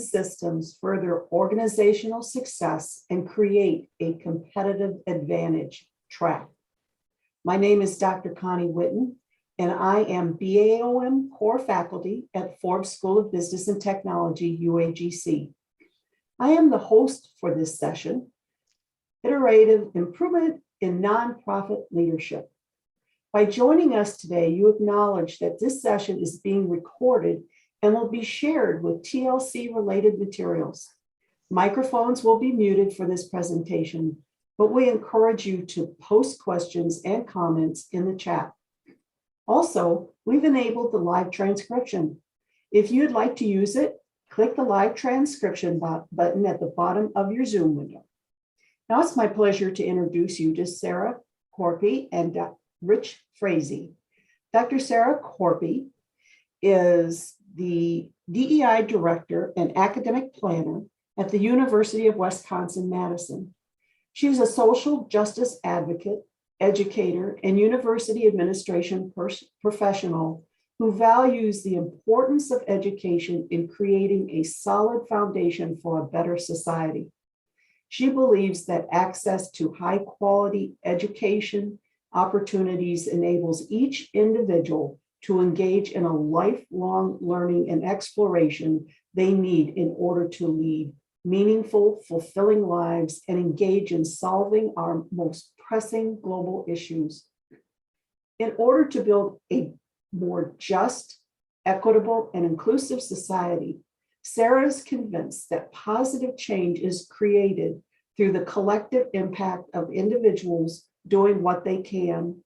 systems further organizational success and create a competitive advantage track. My name is Dr. Connie Witten, and I am BAOM core faculty at Forbes School of Business and Technology, UAGC. I am the host for this session, Iterative Improvement in Nonprofit Leadership. By joining us today, you acknowledge that this session is being recorded and will be shared with TLC-related materials. Microphones will be muted for this presentation, but we encourage you to post questions and comments in the chat. Also, we've enabled the live transcription. If you'd like to use it, click the live transcription button at the bottom of your Zoom window. Now it's my pleasure to introduce you to Sarah Corpy and Rich Frazee. Dr. Sarah Corpy is the DEI Director and Academic Planner at the University of Wisconsin-Madison. She is a social justice advocate, educator, and university administration professional who values the importance of education in creating a solid foundation for a better society. She believes that access to high-quality education opportunities enables each individual to engage in a lifelong learning and exploration they need in order to lead meaningful, fulfilling lives and engage in solving our most pressing global issues. In order to build a more just, equitable, and inclusive society, Sarah is convinced that positive change is created through the collective impact of individuals doing what they can,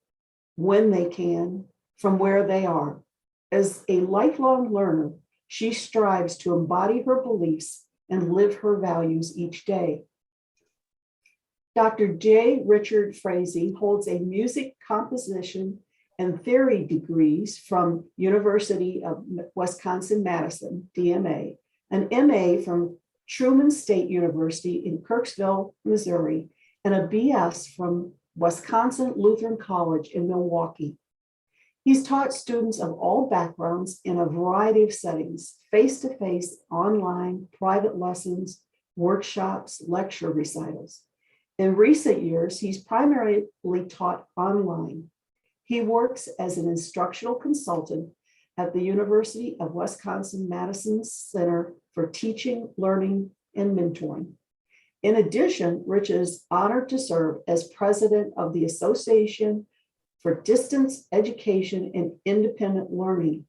when they can, from where they are. As a lifelong learner, she strives to embody her beliefs and live her values each day. Dr. J. Richard Frazee holds a music composition and theory degrees from University of Wisconsin-Madison, DMA, an MA from Truman State University in Kirksville, Missouri, and a BS from Wisconsin Lutheran College in Milwaukee. He's taught students of all backgrounds in a variety of settings, face-to-face, online, private lessons, workshops, lecture recitals. In recent years, he's primarily taught online. He works as an instructional consultant at the University of Wisconsin-Madison's Center for Teaching, Learning, and Mentoring. In addition, Rich is honored to serve as president of the Association for Distance Education and Independent Learning.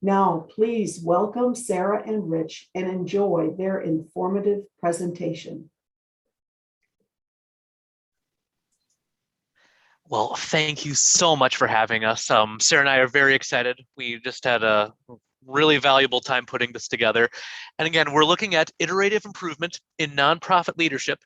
Now, please welcome Sarah and Rich and enjoy their informative presentation. Well, thank you so much for having us. Sarah and I are very excited. We just had a really valuable time putting this together. And again, we're looking at iterative improvement in nonprofit leadership.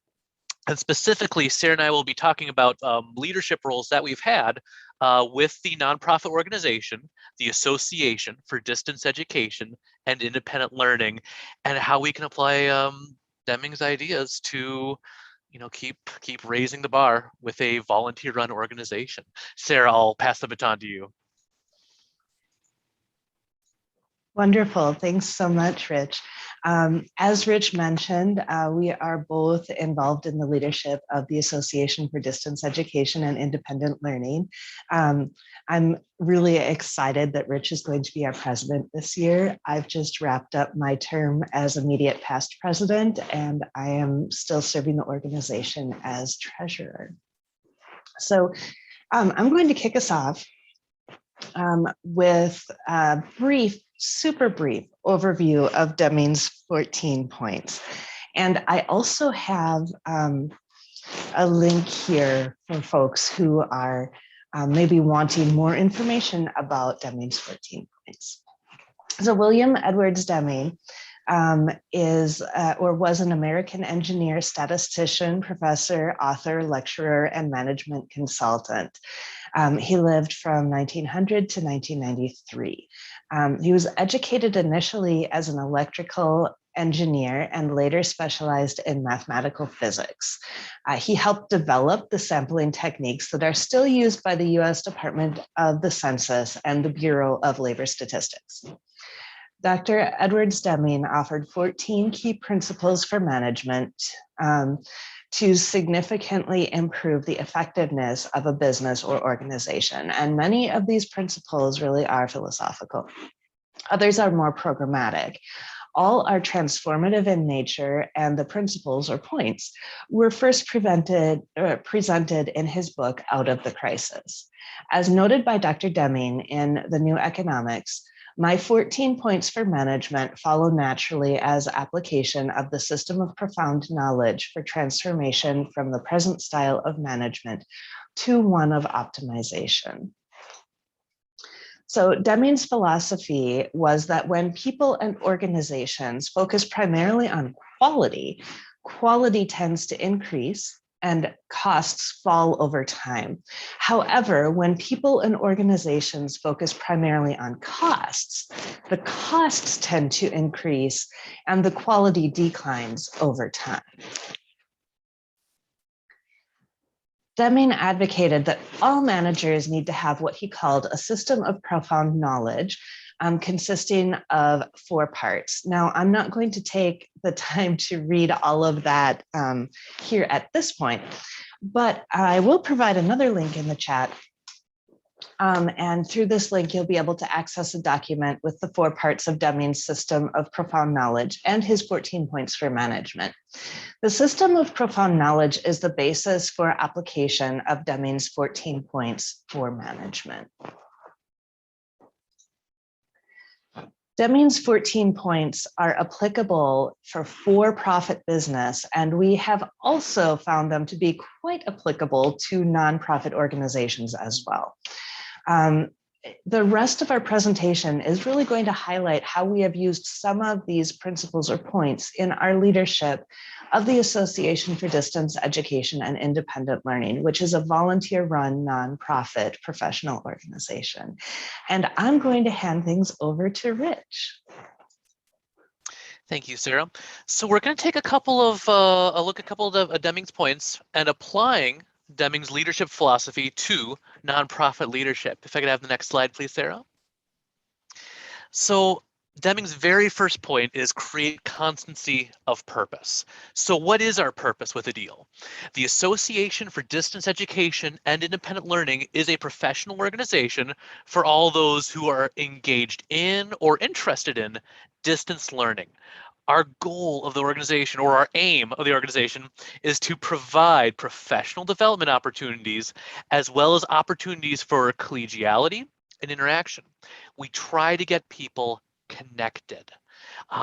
And specifically, Sarah and I will be talking about leadership roles that we've had with the nonprofit organization, the Association for Distance Education and Independent Learning, and how we can apply Demings ideas to keep raising the bar with a volunteer-run organization. Sarah, I'll pass the baton to you. Wonderful. Thanks so much, Rich. As Rich mentioned, we are both involved in the leadership of the Association for Distance Education and Independent Learning. I'm really excited that Rich is going to be our president this year. I've just wrapped up my term as immediate past president, and I am still serving the organization as treasurer. So I'm going to kick us off with a super brief overview of Demings' 14 points. And I also have a link here for folks who are maybe wanting more information about Demings' 14 points. So William Edwards Deming was an American engineer, statistician, professor, author, lecturer, and management consultant. He lived from 1900 to 1993. He was educated initially as an electrical engineer and later specialized in mathematical physics. He helped develop the sampling techniques that are still used by the US Department of the Census and the Bureau of Labor Statistics. Dr. Edwards Deming offered 14 key principles for management to significantly improve the effectiveness of a business or organization. And many of these principles really are philosophical. Others are more programmatic. All are transformative in nature, and the principles or points were first presented in his book, Out of the Crisis. As noted by Dr. Deming in The New Economics, my 14 points for management follow naturally as application of the system of profound knowledge for transformation from the present style of management to one of optimization. So Demings' philosophy was that when people and organizations focus primarily on quality, quality tends to increase and costs fall over time. However, when people and organizations focus primarily on costs, the costs tend to increase and the quality declines over time. Deming advocated that all managers need to have what he called a system of profound knowledge, consisting of 4 parts. Now, I'm not going to take the time to read all of that here at this point, but I will provide another link in the chat. And through this link, you'll be able to access a document with the 4 parts of Deming's system of profound knowledge and his 14 points for management. The system of profound knowledge is the basis for application of Deming's 14 points for management. Deming's 14 points are applicable for for-profit business, and we have also found them to be quite applicable to nonprofit organizations as well. The rest of our presentation is really going to highlight how we have used some of these principles or points in our leadership of the Association for Distance Education and Independent Learning, which is a volunteer-run nonprofit professional organization. And I'm going to hand things over to Rich. Thank you, Sarah. So we're going to take a look at a couple of Deming's points and applying Deming's leadership philosophy to nonprofit leadership. If I could have the next slide, please, Sarah. So Deming's very first point is create constancy of purpose. So what is our purpose with ADEAL? The Association for Distance Education and Independent Learning is a professional organization for all those who are engaged in or interested in distance learning. Our goal of the organization, or our aim of the organization, is to provide professional development opportunities as well as opportunities for collegiality and interaction. We try to get people connected.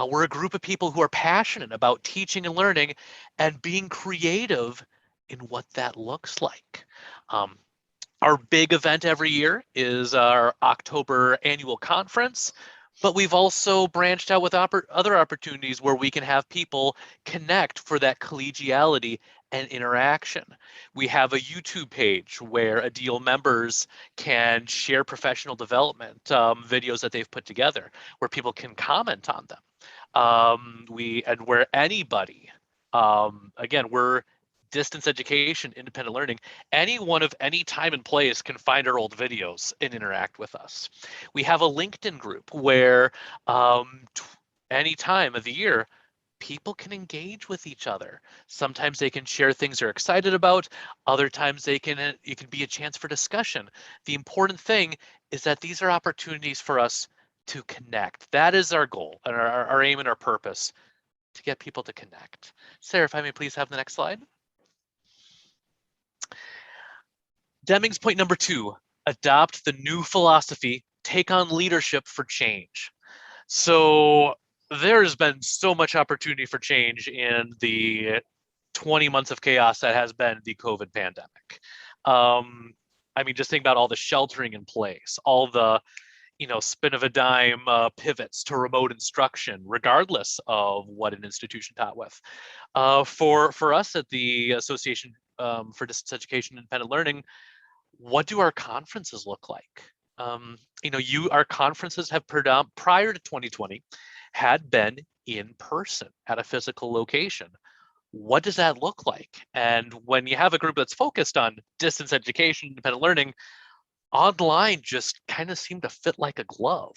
We're a group of people who are passionate about teaching and learning and being creative in what that looks like. Our big event every year is our October annual conference. But we've also branched out with other opportunities where we can have people connect for that collegiality and interaction. We have a YouTube page where ADEAL members can share professional development videos that they've put together, where people can comment on them. Where anybody, again, we're distance education, independent learning, anyone of any time and place can find our old videos and interact with us. We have a LinkedIn group where any time of the year, people can engage with each other. Sometimes they can share things they're excited about. Other times it can be a chance for discussion. The important thing is that these are opportunities for us to connect. That is our goal and our aim and our purpose, to get people to connect. Sarah, if I may please have the next slide. Deming's point number 2, adopt the new philosophy, take on leadership for change. So there has been so much opportunity for change in the 20 months of chaos that has been the COVID pandemic. I mean, just think about all the sheltering in place, all the spin of a dime pivots to remote instruction, regardless of what an institution taught with. For us at the Association for Distance Education and Independent Learning, what do our conferences look like? Our conferences have prior to 2020 had been in person at a physical location. What does that look like? And when you have a group that's focused on distance education, independent learning, online just kind of seemed to fit like a glove.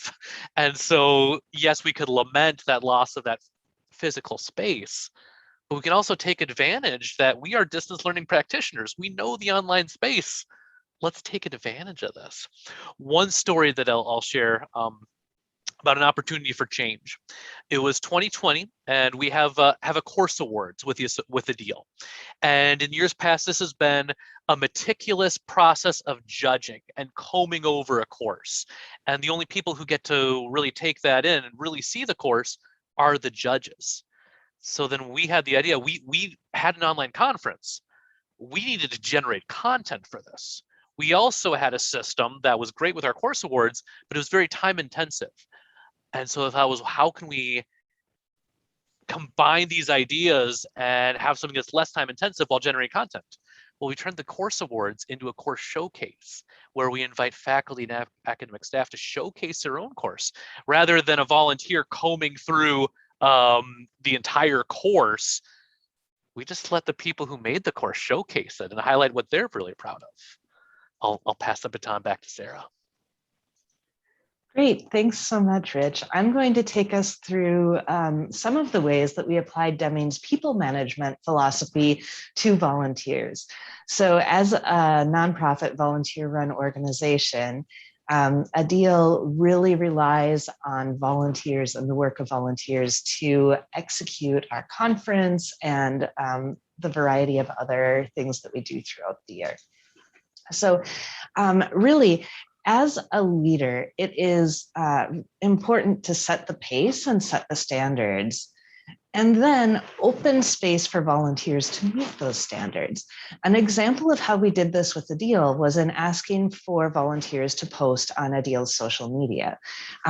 And so, yes, we could lament that loss of that physical space, but we can also take advantage that we are distance learning practitioners. We know the online space. Let's take advantage of this. One story that I'll share about an opportunity for change. It was 2020, and we have a course awards with the deal. And in years past, this has been a meticulous process of judging and combing over a course. And the only people who get to really take that in and really see the course are the judges. So then we had the idea, we had an online conference. We needed to generate content for this. We also had a system that was great with our course awards, but it was very time intensive. And so the thought was, how can we combine these ideas and have something that's less time intensive while generating content? Well, we turned the course awards into a course showcase where we invite faculty and academic staff to showcase their own course rather than a volunteer combing through the entire course. We just let the people who made the course showcase it and highlight what they're really proud of. I'll pass the baton back to Sarah. Great, thanks so much, Rich. I'm going to take us through some of the ways that we applied Demings' people management philosophy to volunteers. So as a nonprofit volunteer-run organization, ADEAL really relies on volunteers and the work of volunteers to execute our conference and the variety of other things that we do throughout the year. So really, as a leader, it is important to set the pace and set the standards, and then open space for volunteers to meet those standards. An example of how we did this with ADEAL was in asking for volunteers to post on ADEAL's social media.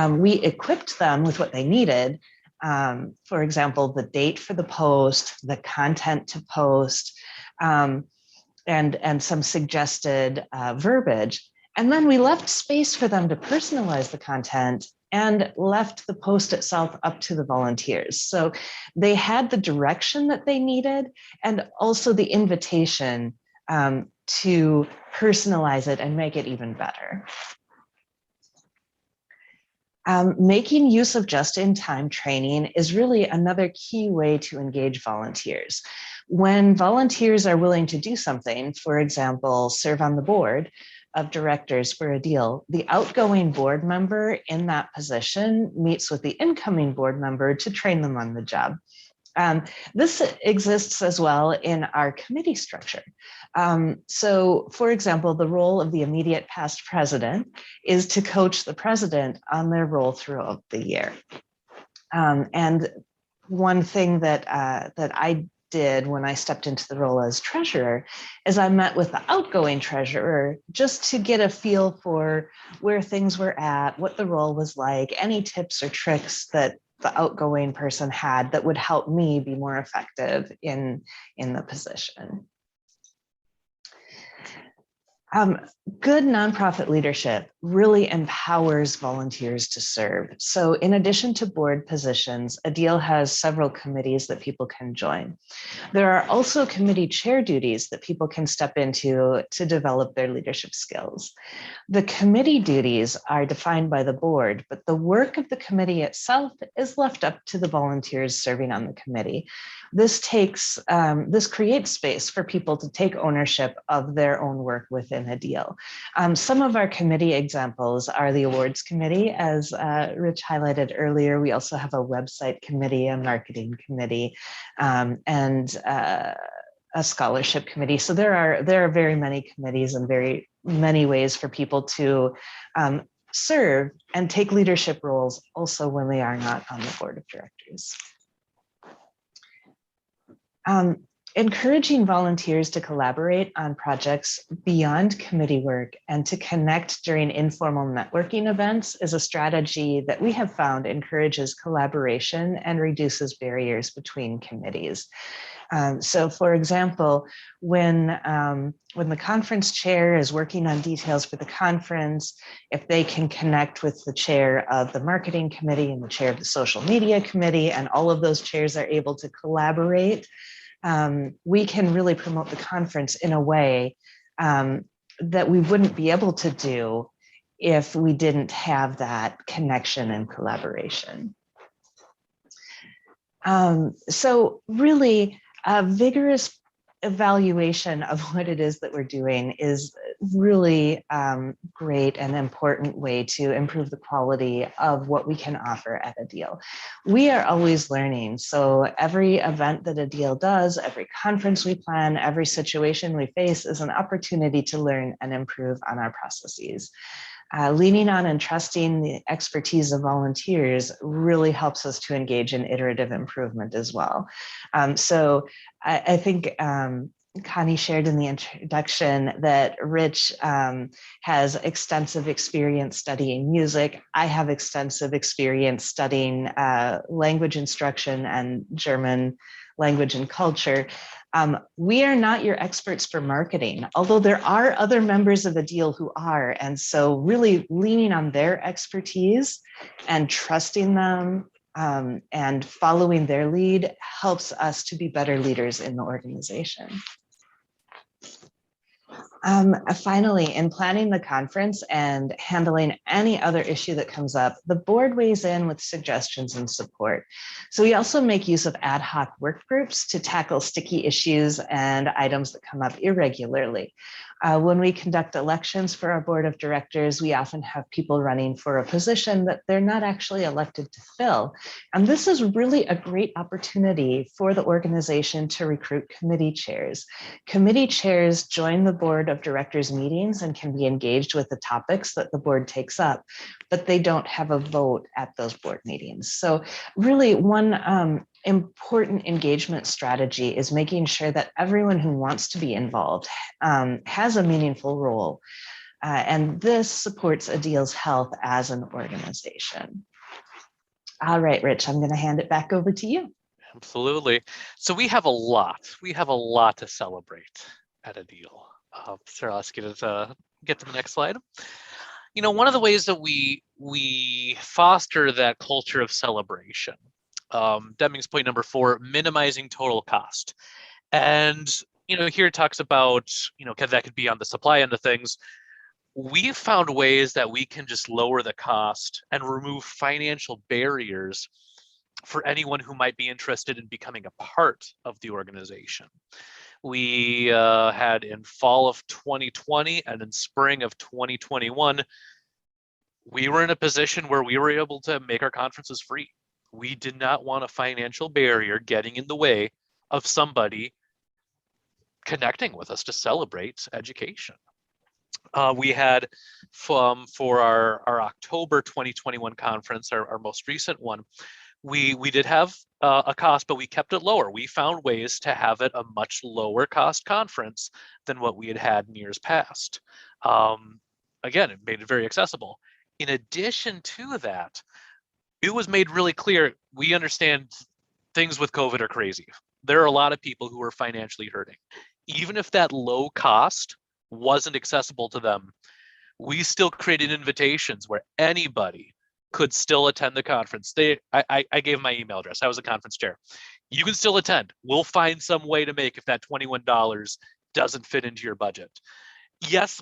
We equipped them with what they needed. For example, the date for the post, the content to post, and some suggested verbiage. And then we left space for them to personalize the content and left the post itself up to the volunteers. So they had the direction that they needed and also the invitation to personalize it and make it even better. Making use of just-in-time training is really another key way to engage volunteers. When volunteers are willing to do something, for example, serve on the board of directors for ADEAL, the outgoing board member in that position meets with the incoming board member to train them on the job. This exists as well in our committee structure. So, for example, the role of the immediate past president is to coach the president on their role throughout the year. And one thing that I did when I stepped into the role as treasurer is I met with the outgoing treasurer just to get a feel for where things were at, what the role was like, any tips or tricks that the outgoing person had that would help me be more effective in the position. Good nonprofit leadership really empowers volunteers to serve. So in addition to board positions, ADEAL has several committees that people can join. There are also committee chair duties that people can step into to develop their leadership skills. The committee duties are defined by the board, but the work of the committee itself is left up to the volunteers serving on the committee. This creates space for people to take ownership of their own work within ADEAL. Some of our committee examples are the awards committee, as Rich highlighted earlier. We also have a website committee, a marketing committee, and a scholarship committee. So there are very many committees and very many ways for people to serve and take leadership roles also when they are not on the board of directors. Encouraging volunteers to collaborate on projects beyond committee work and to connect during informal networking events is a strategy that we have found encourages collaboration and reduces barriers between committees. So for example, when the conference chair is working on details for the conference, if they can connect with the chair of the marketing committee and the chair of the social media committee, and all of those chairs are able to collaborate, we can really promote the conference in a way that we wouldn't be able to do if we didn't have that connection and collaboration. So really, a vigorous evaluation of what it is that we're doing is really great and important way to improve the quality of what we can offer at a deal. We are always learning. So every event that a deal does, every conference we plan, every situation we face is an opportunity to learn and improve on our processes. Leaning on and trusting the expertise of volunteers really helps us to engage in iterative improvement as well. So I think Connie shared in the introduction that Rich has extensive experience studying music. I have extensive experience studying language instruction and German language and culture. We are not your experts for marketing, although there are other members of the deal who are. And so really leaning on their expertise and trusting them and following their lead helps us to be better leaders in the organization. Finally, in planning the conference and handling any other issue that comes up, the board weighs in with suggestions and support. So we also make use of ad hoc work groups to tackle sticky issues and items that come up irregularly. When we conduct elections for our board of directors, we often have people running for a position that they're not actually elected to fill. And this is really a great opportunity for the organization to recruit committee chairs. Committee chairs join the board of directors meetings and can be engaged with the topics that the board takes up, but they don't have a vote at those board meetings. So really one important engagement strategy is making sure that everyone who wants to be involved has a meaningful role. And this supports a deal's health as an organization. All right, Rich, I'm going to hand it back over to you. Absolutely. So we have a lot to celebrate at a deal. Sarah, let's get to the next slide. You know, one of the ways that we foster that culture of celebration, Demings point number 4, minimizing total cost. And, you know, here it talks about, you know, that could be on the supply end of things. We've found ways that we can just lower the cost and remove financial barriers for anyone who might be interested in becoming a part of the organization. We had in fall of 2020 and in spring of 2021, we were in a position where we were able to make our conferences free. We did not want a financial barrier getting in the way of somebody connecting with us to celebrate education. We had for our October 2021 conference, our most recent one, we did have a cost, but we kept it lower. We found ways to have it a much lower cost conference than what we had in years past. Again, it made it very accessible. In addition to that, it was made really clear, we understand things with COVID are crazy. There are a lot of people who are financially hurting. Even if that low cost wasn't accessible to them, we still created invitations where anybody could still attend the conference. I gave my email address. I was a conference chair. You can still attend. We'll find some way to make if that $21 doesn't fit into your budget. Yes,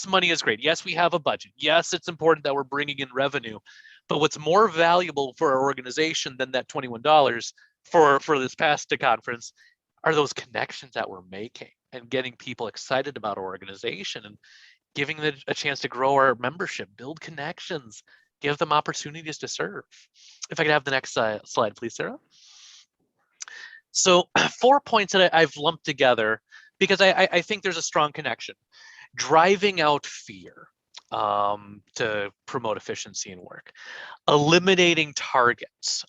money is great. Yes, we have a budget. Yes, it's important that we're bringing in revenue. But what's more valuable for our organization than that $21 for this past conference are those connections that we're making and getting people excited about our organization and giving them a chance to grow our membership, build connections, give them opportunities to serve. If I could have the next slide, please, Sarah. So 4 points that I've lumped together because I think there's a strong connection. Driving out fear to promote efficiency in work, eliminating targets,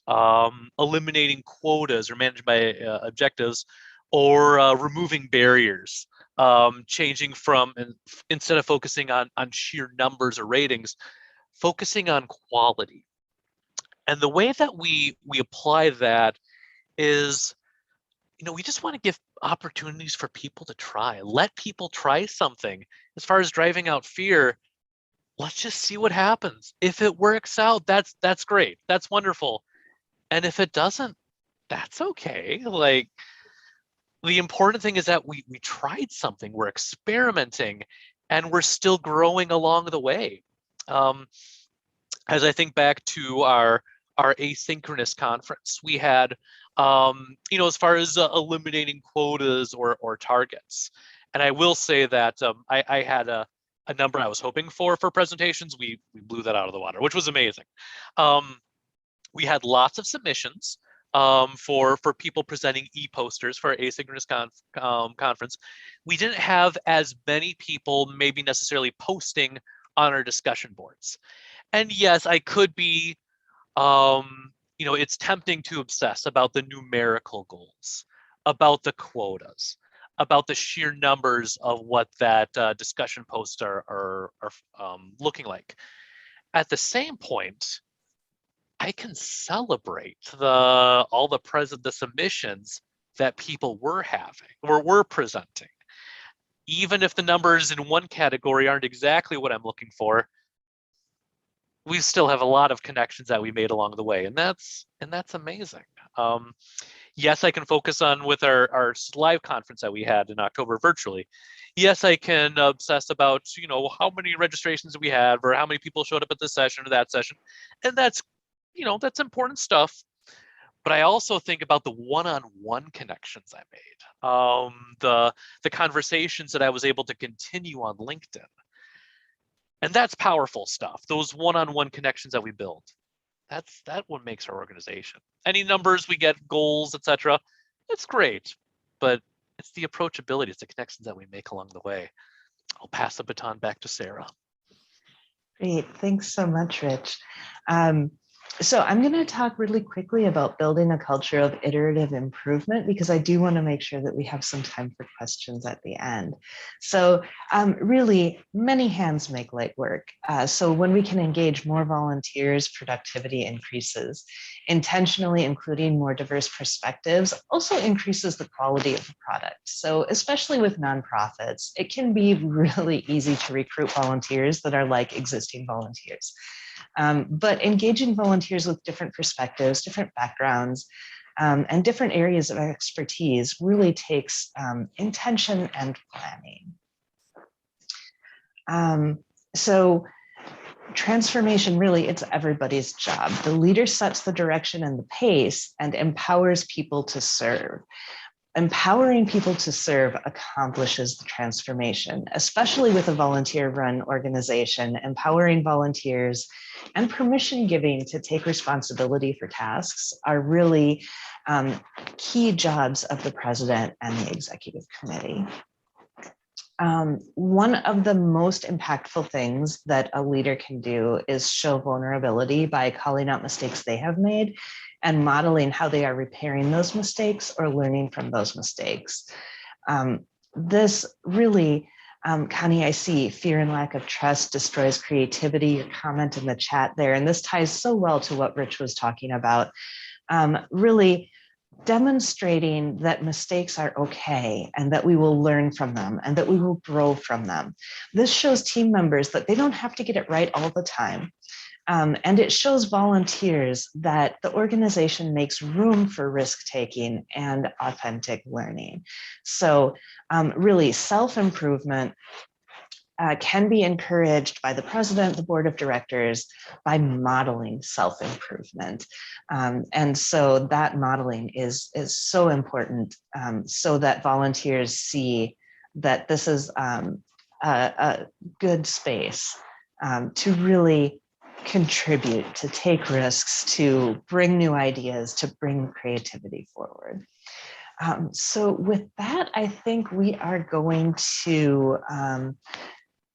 eliminating quotas or managed by objectives, or removing barriers, changing from, instead of focusing on sheer numbers or ratings, focusing on quality. And the way that we apply that is, you know, we just want to give opportunities for people to try. Let people try something. As far as driving out fear, let's just see what happens. If it works out, that's great. That's wonderful. And if it doesn't, that's okay. Like, the important thing is that we tried something, we're experimenting, and we're still growing along the way. As I think back to our asynchronous conference, we had, as far as eliminating quotas or targets. And I will say that I had a number I was hoping for presentations. We blew that out of the water, which was amazing. We had lots of submissions for people presenting e-posters for our asynchronous conference. We didn't have as many people maybe necessarily posting on our discussion boards. And yes, I could be, it's tempting to obsess about the numerical goals, about the quotas, about the sheer numbers of what that discussion posts are looking like. At the same point, I can celebrate all the submissions that people were having or were presenting. Even if the numbers in one category aren't exactly what I'm looking for, we still have a lot of connections that we made along the way, and that's amazing. Yes, I can focus on with our live conference that we had in October virtually. Yes, I can obsess about how many registrations we had or how many people showed up at this session or that session, and that's important stuff. But I also think about the one-on-one connections I made, the conversations that I was able to continue on LinkedIn. And that's powerful stuff. Those one-on-one connections that we build. That what makes our organization. Any numbers we get, goals, etc. It's great, but it's the approachability, it's the connections that we make along the way. I'll pass the baton back to Sarah. Great, thanks so much, Rich. So I'm going to talk really quickly about building a culture of iterative improvement, because I do want to make sure that we have some time for questions at the end. So really, many hands make light work. So when we can engage more volunteers, productivity increases. Intentionally including more diverse perspectives also increases the quality of the product. So especially with nonprofits, it can be really easy to recruit volunteers that are like existing volunteers. But engaging volunteers with different perspectives, different backgrounds, and different areas of expertise really takes intention and planning. So transformation, really, it's everybody's job. The leader sets the direction and the pace and empowers people to serve. Empowering people to serve accomplishes the transformation, especially with a volunteer-run organization. Empowering volunteers and permission giving to take responsibility for tasks are really key jobs of the president and the executive committee. One of the most impactful things that a leader can do is show vulnerability by calling out mistakes they have made and modeling how they are repairing those mistakes or learning from those mistakes. This really, Connie, I see fear and lack of trust destroys creativity, your comment in the chat there, and this ties so well to what Rich was talking about. Really demonstrating that mistakes are okay and that we will learn from them and that we will grow from them. This shows team members that they don't have to get it right all the time. And it shows volunteers that the organization makes room for risk-taking and authentic learning. So really, self-improvement can be encouraged by the president, the board of directors, by modeling self-improvement. And so that modeling is so important, so that volunteers see that this is a good space to really contribute, to take risks, to bring new ideas, to bring creativity forward. So with that, I think we are going to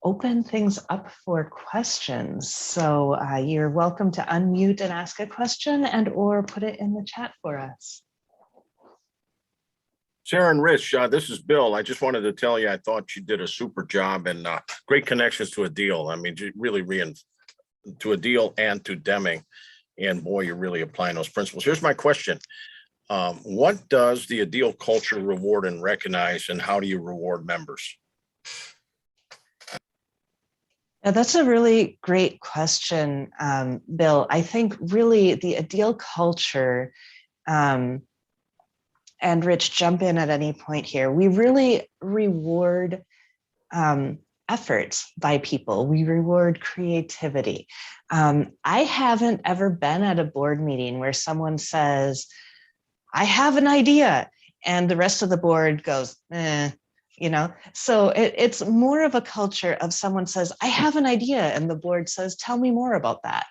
open things up for questions. So you're welcome to unmute and ask a question and or put it in the chat for us. Sarah and Rich, this is Bill. I just wanted to tell you, I thought you did a super job and great connections to a deal. I mean, really to a deal and to Deming. And boy, you're really applying those principles. Here's my question. What does the Ideal culture reward and recognize, and how do you reward members? Now, that's a really great question, Bill. I think really the Ideal culture, and Rich, jump in at any point here. We really reward efforts by people. We reward creativity. I haven't ever been at a board meeting where someone says, I have an idea, and the rest of the board goes, So it's more of a culture of someone says, I have an idea, and the board says, tell me more about that.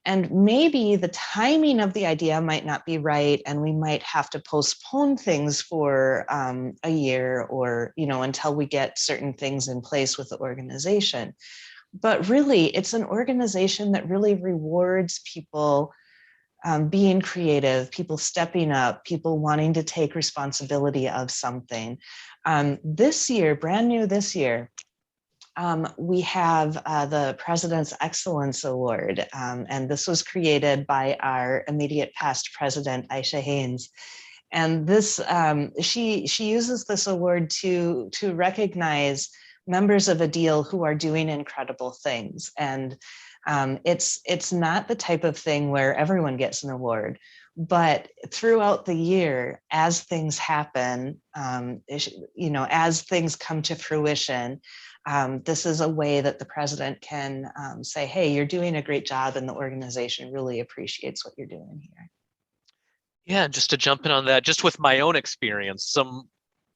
And maybe the timing of the idea might not be right, and we might have to postpone things for a year or, until we get certain things in place with the organization. But really, it's an organization that really rewards people being creative, people stepping up, people wanting to take responsibility of something. This year, brand new this year, we have the President's Excellence Award, and this was created by our immediate past president, Aisha Haynes. And this, she uses this award to recognize members of ADEAL who are doing incredible things. And it's not the type of thing where everyone gets an award, but throughout the year, as things happen, as things come to fruition, this is a way that the president can say, hey, you're doing a great job, and the organization really appreciates what you're doing here. Yeah, and just to jump in on that, just with my own experience,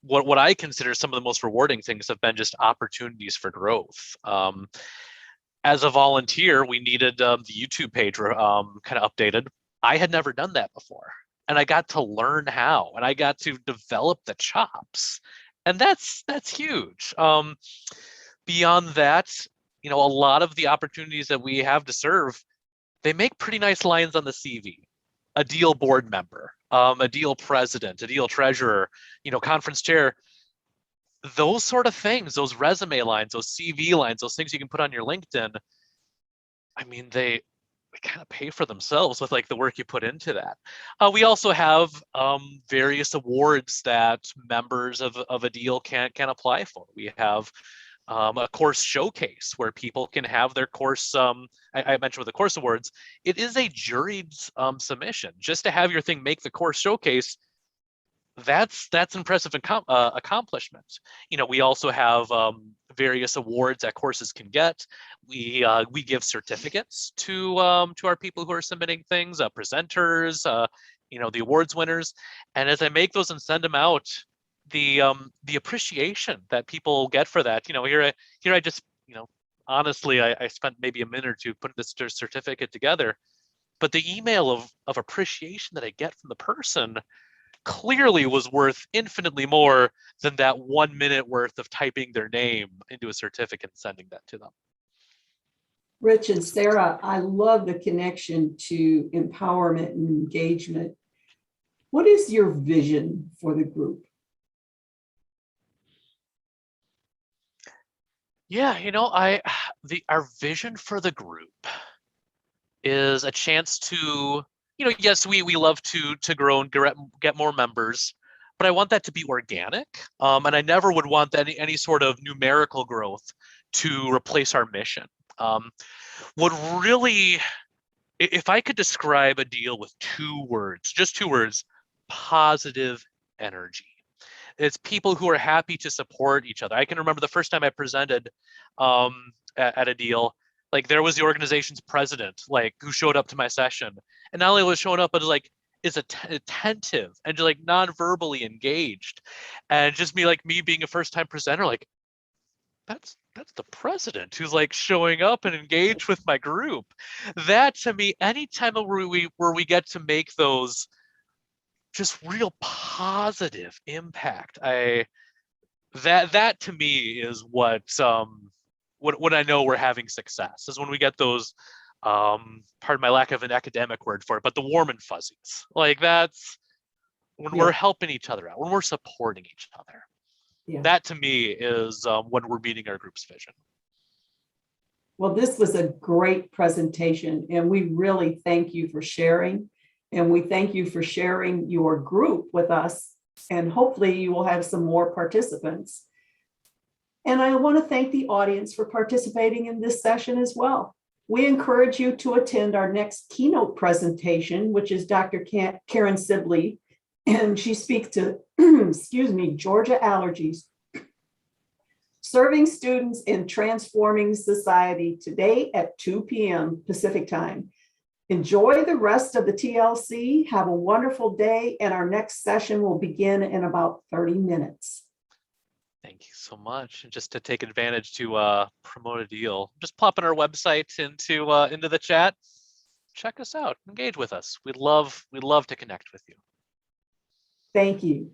what I consider some of the most rewarding things have been just opportunities for growth. As a volunteer, we needed the YouTube page kind of updated. I had never done that before, and I got to learn how, and I got to develop the chops, and that's huge. Beyond that, a lot of the opportunities that we have to serve, they make pretty nice lines on the CV. A deal board member, a deal president, a deal treasurer, conference chair. Those sort of things, those resume lines, those CV lines, those things you can put on your LinkedIn, I mean, they kind of pay for themselves with like the work you put into that. We also have various awards that members of a deal can apply for. We have a course showcase where people can have their course. I mentioned with the course awards, it is a juried submission. Just to have your thing make the course showcase, that's impressive accomplishment. We also have various awards that courses can get. We give certificates to our people who are submitting things, presenters, the awards winners. And as I make those and send them out, the appreciation that people get for that, here I just, honestly, I spent maybe a minute or two putting this certificate together, but the email of appreciation that I get from the person clearly was worth infinitely more than that 1 minute worth of typing their name into a certificate and sending that to them. Rich and Sarah, I love the connection to empowerment and engagement. What is your vision for the group? Yeah, our vision for the group is a chance to, yes, we love to grow and get more members, but I want that to be organic. And I never would want any sort of numerical growth to replace our mission. What really, if I could describe a deal with just two words, positive energy. It's people who are happy to support each other. I can remember the first time I presented at a deal, like there was the organization's president, like who showed up to my session, and not only was showing up, but is attentive and just like non-verbally engaged, and just me being a first-time presenter, like that's the president who's like showing up and engaged with my group. That to me, anytime where we get to make those just real positive impact, that to me is what I know we're having success, is when we get those, pardon my lack of an academic word for it, but the warm and fuzzies. Like that's when we're helping each other out, when we're supporting each other. Yeah. That to me is when we're meeting our group's vision. Well, this was a great presentation, and we really thank you for sharing. And we thank you for sharing your group with us, and hopefully you will have some more participants. And I want to thank the audience for participating in this session as well. We encourage you to attend our next keynote presentation, which is Dr. Karen Sibley, and she speaks to, Georgia allergies. Serving Students in Transforming Society, today at 2 p.m. Pacific Time. Enjoy the rest of the TLC. Have a wonderful day, and our next session will begin in about 30 minutes. Thank you so much. And just to take advantage to promote a deal, just pop in our website into the chat. Check us out. Engage with us. We'd love to connect with you. Thank you.